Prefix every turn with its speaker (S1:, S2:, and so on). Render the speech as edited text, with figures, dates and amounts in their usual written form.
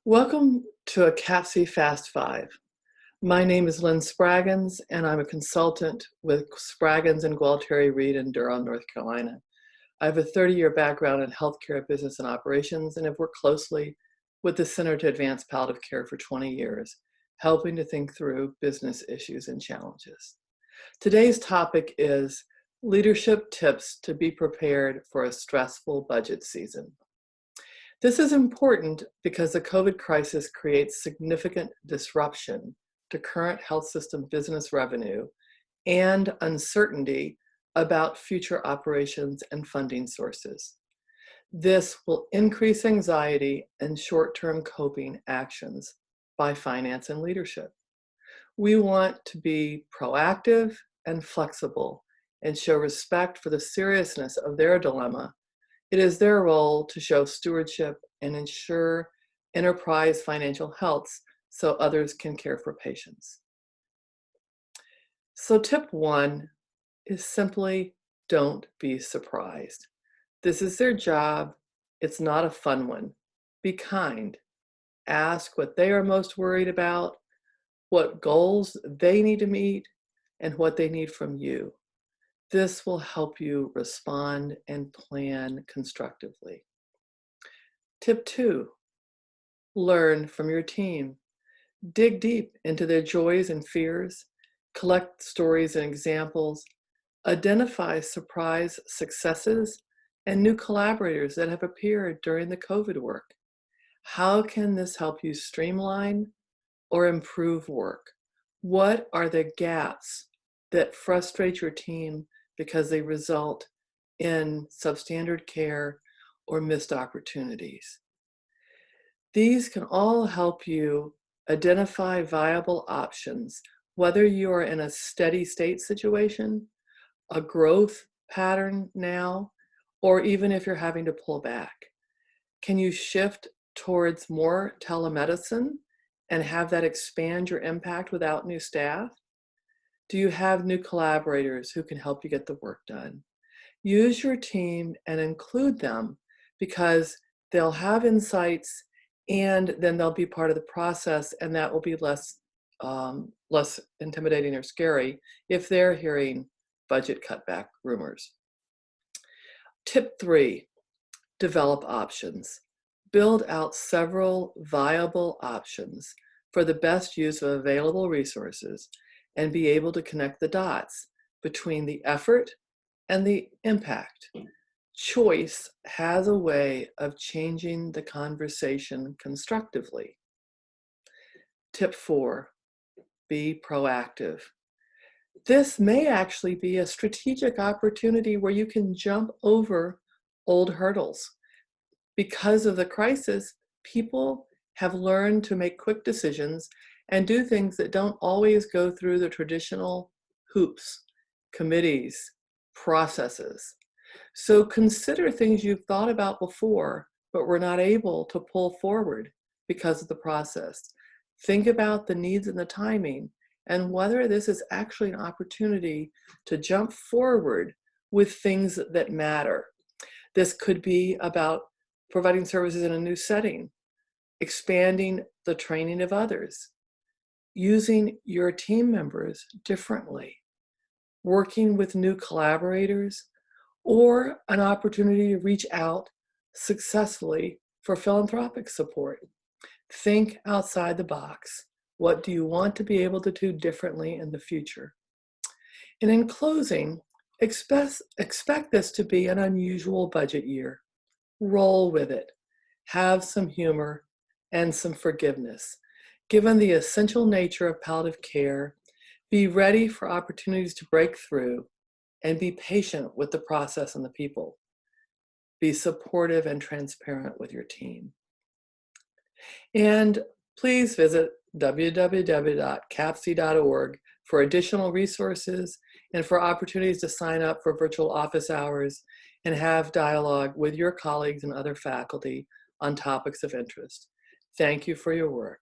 S1: Welcome to a CAPC Fast 5. My name is Lynn Spragens, and I'm a consultant with Spragens and Gualtieri Reed in Durham, North Carolina. I have a 30-year background in healthcare, business, and operations, and have worked closely with the Center to Advance Palliative Care for 20 years, helping to think through business issues and challenges. Today's topic is leadership tips to be prepared for a stressful budget season. This is important because the COVID crisis creates significant disruption to current health system business revenue and uncertainty about future operations and funding sources. This will increase anxiety and short-term coping actions by finance and leadership. We want to be proactive and flexible and show respect for the seriousness of their dilemma. It is their role to show stewardship and ensure enterprise financial health so others can care for patients. So tip 1 is simply don't be surprised. This is their job. It's not a fun one. Be kind. Ask what they are most worried about, what goals they need to meet, and what they need from you. This will help you respond and plan constructively. Tip 2, learn from your team. Dig deep into their joys and fears, collect stories and examples, identify surprise successes and new collaborators that have appeared during the COVID work. How can this help you streamline or improve work? What are the gaps that frustrate your team because they result in substandard care or missed opportunities? These can all help you identify viable options, whether you are in a steady state situation, a growth pattern now, or even if you're having to pull back. Can you shift towards more telemedicine and have that expand your impact without new staff? Do you have new collaborators who can help you get the work done? Use your team and include them because they'll have insights and then they'll be part of the process, and that will be less intimidating or scary if they're hearing budget cutback rumors. Tip 3, develop options. Build out several viable options for the best use of available resources and be able to connect the dots between the effort and the impact. Choice has a way of changing the conversation constructively. Tip 4, be proactive. This may actually be a strategic opportunity where you can jump over old hurdles. Because of the crisis, people have learned to make quick decisions and do things that don't always go through the traditional hoops, committees, processes. So consider things you've thought about before, but were not able to pull forward because of the process. Think about the needs and the timing and whether this is actually an opportunity to jump forward with things that matter. This could be about providing services in a new setting, expanding the training of others, using your team members differently, working with new collaborators, or an opportunity to reach out successfully for philanthropic support. Think outside the box. What do you want to be able to do differently in the future? And in closing, expect this to be an unusual budget year. Roll with it. Have some humor and some forgiveness. Given the essential nature of palliative care, be ready for opportunities to break through and be patient with the process and the people. Be supportive and transparent with your team. And please visit www.capc.org for additional resources and for opportunities to sign up for virtual office hours and have dialogue with your colleagues and other faculty on topics of interest. Thank you for your work.